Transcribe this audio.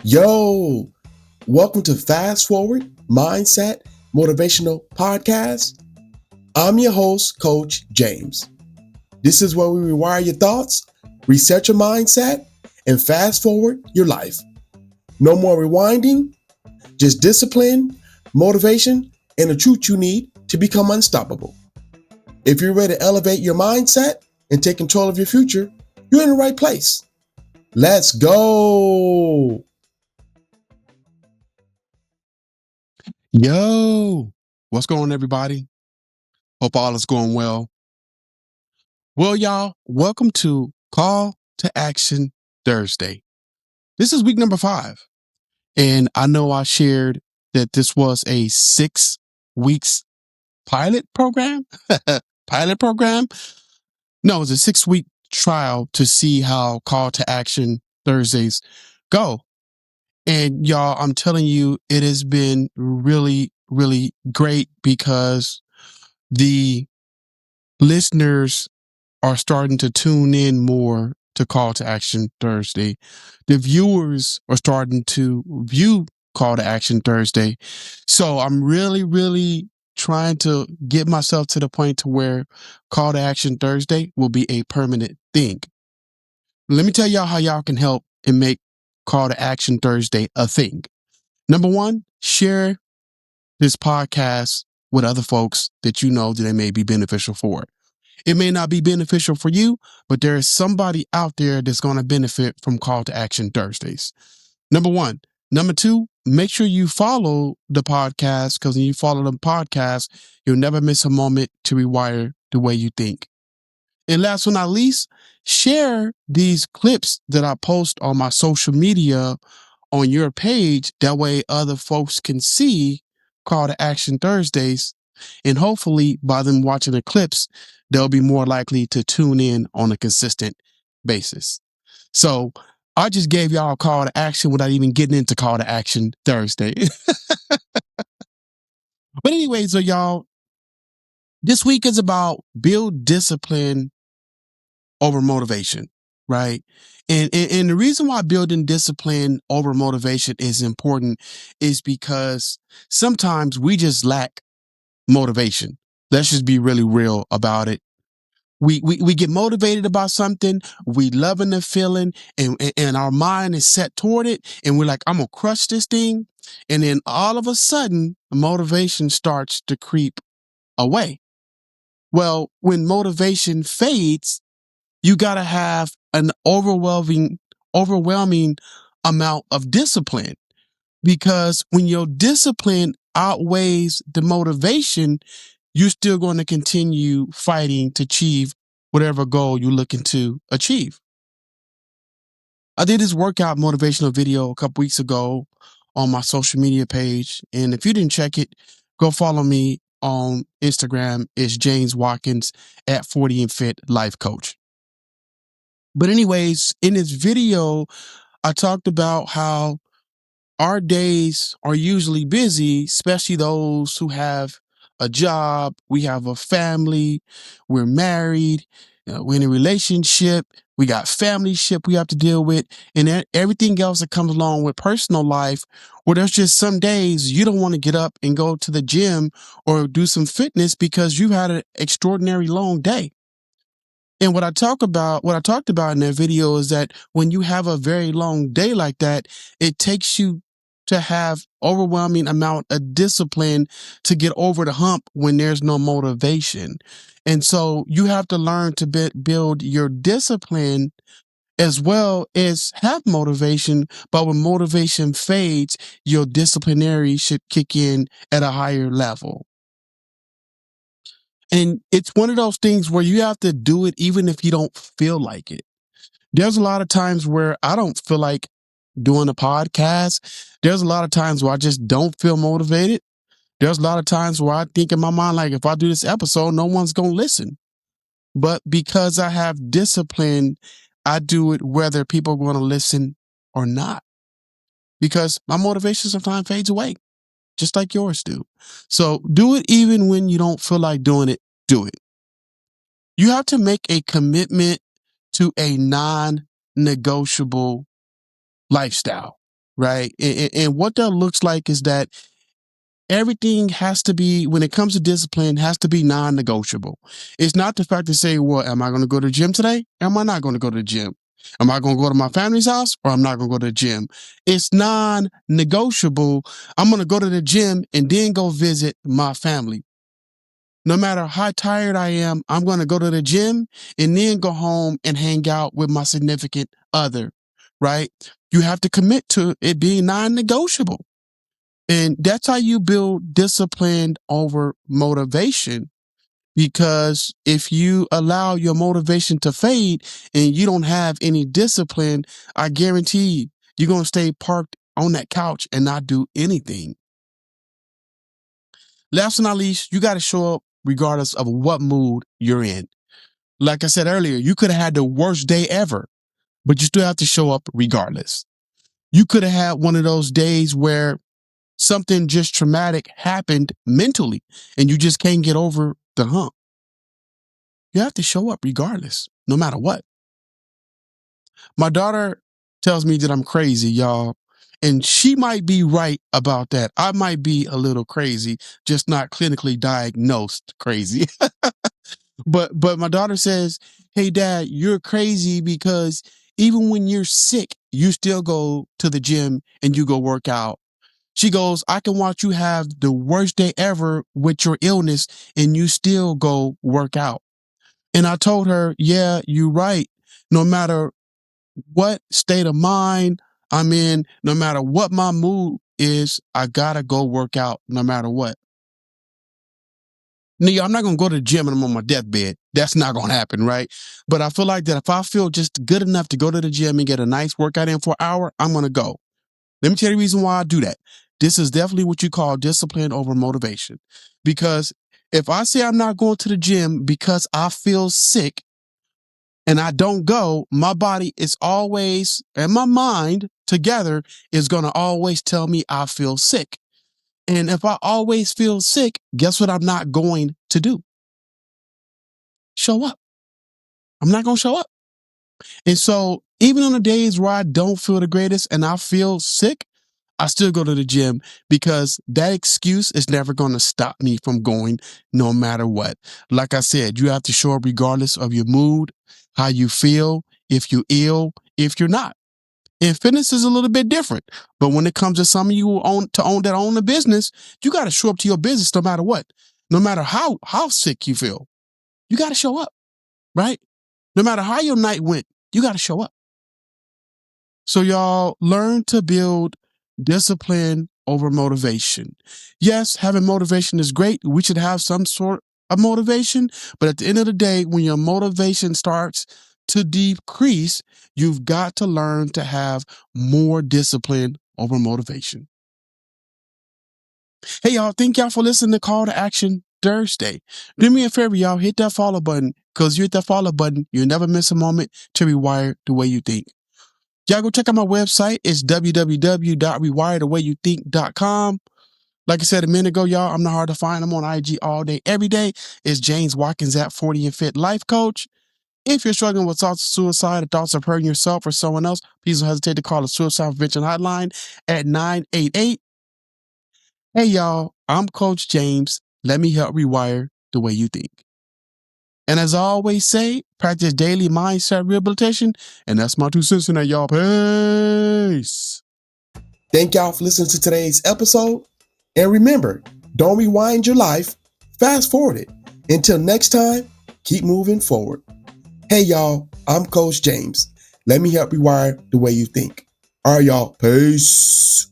Yo, welcome to Fast Forward Mindset Motivational Podcast. I'm your host, Coach James. This is where we rewire your thoughts, reset your mindset, and fast forward your life. No more rewinding, just discipline, motivation, and the truth you need to become unstoppable. If you're ready to elevate your mindset and take control of your future, you're in the right place. Let's go. Yo, what's going on, everybody? Hope all is going well. Well, y'all, welcome to Call to Action Thursday. This is week number 5. And I know I shared that this was a 6 weeks pilot program. Pilot program? No, it's a 6-week trial to see how Call to Action Thursdays go. And y'all, I'm telling you, it has been really, really great because the listeners are starting to tune in more to Call to Action Thursday. The viewers are starting to view Call to Action Thursday. So I'm really, really trying to get myself to the point to where Call to Action Thursday will be a permanent thing. Let me tell y'all how y'all can help and make Call to Action Thursday a thing. Number 1, share this podcast with other folks that you know that they may be beneficial for. It may not be beneficial for you, but there is somebody out there that's going to benefit from Call to Action Thursdays. Number 1. Number 2, make sure you follow the podcast, because when you follow the podcast, you'll never miss a moment to rewire the way you think. And last but not least, share these clips that I post on my social media on your page. That way other folks can see Call to Action Thursdays. And hopefully by them watching the clips, they'll be more likely to tune in on a consistent basis. So I just gave y'all a call to action without even getting into Call to Action Thursday. But anyways, so y'all, this week is about build discipline over motivation, right? And the reason why building discipline over motivation is important is because sometimes we just lack motivation. Let's just be really real about it. We get motivated about something, we loving the feeling, and our mind is set toward it, and we're like, I'm gonna crush this thing. And then all of a sudden, motivation starts to creep away. Well, when motivation fades, you gotta have an overwhelming amount of discipline. Because when your discipline outweighs the motivation, you're still going to continue fighting to achieve whatever goal you're looking to achieve. I did this workout motivational video a couple weeks ago on my social media page. And if you didn't check it, go follow me on Instagram. It's James Watkins at 40 and Fit Life Coach. But anyways, in this video, I talked about how our days are usually busy, especially those who have a job, we have a family, we're married, we're in a relationship, we got family ship we have to deal with, and everything else that comes along with personal life, where there's just some days you don't want to get up and go to the gym or do some fitness because you've had an extraordinary long day. And what I talked about in that video is that when you have a very long day like that, it takes you to have overwhelming amount of discipline to get over the hump when there's no motivation. And so you have to learn to build your discipline as well as have motivation. But when motivation fades, your disciplinary should kick in at a higher level. And it's one of those things where you have to do it even if you don't feel like it. There's a lot of times where I don't feel like doing a podcast. There's a lot of times where I just don't feel motivated. There's a lot of times where I think in my mind, like, if I do this episode, no one's going to listen. But because I have discipline, I do it whether people are going to listen or not. Because my motivation sometimes fades away, just like yours do. So do it even when you don't feel like doing it, do it. You have to make a commitment to a non-negotiable lifestyle. right? And what that looks like is that everything has to be, when it comes to discipline, has to be non-negotiable. It's not the fact to say, well, am I going to go to the gym today? Am I not going to go to the gym? Am I going to go to my family's house or I'm not going to go to the gym? It's non-negotiable. I'm going to go to the gym and then go visit my family. No matter how tired I am, I'm going to go to the gym and then go home and hang out with my significant other, right? You have to commit to it being non-negotiable. And that's how you build discipline over motivation. Because if you allow your motivation to fade and you don't have any discipline, I guarantee you're going to stay parked on that couch and not do anything. Last but not least, you got to show up regardless of what mood you're in. Like I said earlier, you could have had the worst day ever, but you still have to show up regardless. You could have had one of those days where something just traumatic happened mentally and you just can't get over the hump. You have to show up regardless, no matter what. My daughter tells me that I'm crazy, y'all. And she might be right about that. I might be a little crazy, just not clinically diagnosed crazy. But my daughter says, "Hey dad, you're crazy because even when you're sick, you still go to the gym and you go work out." She goes, "I can watch you have the worst day ever with your illness and you still go work out." And I told her, "Yeah, you're right. No matter what state of mind I'm in, no matter what my mood is, I gotta go work out no matter what." Now, I'm not gonna go to the gym and I'm on my deathbed. That's not gonna happen, right? But I feel like that if I feel just good enough to go to the gym and get a nice workout in for an hour, I'm gonna go. Let me tell you the reason why I do that. This is definitely what you call discipline over motivation. Because if I say I'm not going to the gym because I feel sick and I don't go, my body is always, and my mind together is going to always tell me I feel sick. And if I always feel sick, guess what I'm not going to do? Show up. I'm not going to show up. And so even on the days where I don't feel the greatest and I feel sick, I still go to the gym because that excuse is never going to stop me from going no matter what. Like I said, you have to show up regardless of your mood, how you feel, if you're ill, if you're not. And fitness is a little bit different. But when it comes to some of you who own a business, you got to show up to your business no matter what. No matter how sick you feel. You got to show up, right? No matter how your night went, you got to show up. So y'all learn to build discipline over motivation. Yes, having motivation is great. We should have some sort of motivation, but at the end of the day, when your motivation starts to decrease, you've got to learn to have more discipline over motivation. Hey y'all, thank y'all for listening to Call to Action Thursday. Do me a favor, y'all, hit that follow button, because you hit that follow button, you'll never miss a moment to rewire the way you think. Y'all go check out my website. It's www.rewirethewayouthink.com. Like I said a minute ago, y'all, I'm not hard to find. I'm on IG all day, every day. It's James Watkins at 40 and Fit Life Coach. If you're struggling with thoughts of suicide or thoughts of hurting yourself or someone else, please don't hesitate to call the Suicide Prevention Hotline at 988. Hey, y'all, I'm Coach James. Let me help rewire the way you think. And as I always say, practice daily mindset rehabilitation. And that's my 2 cents in that, y'all. Peace. Thank y'all for listening to today's episode. And remember, don't rewind your life, fast forward it. Until next time, keep moving forward. Hey y'all, I'm Coach James. Let me help rewire the way you think. All right, y'all. Peace.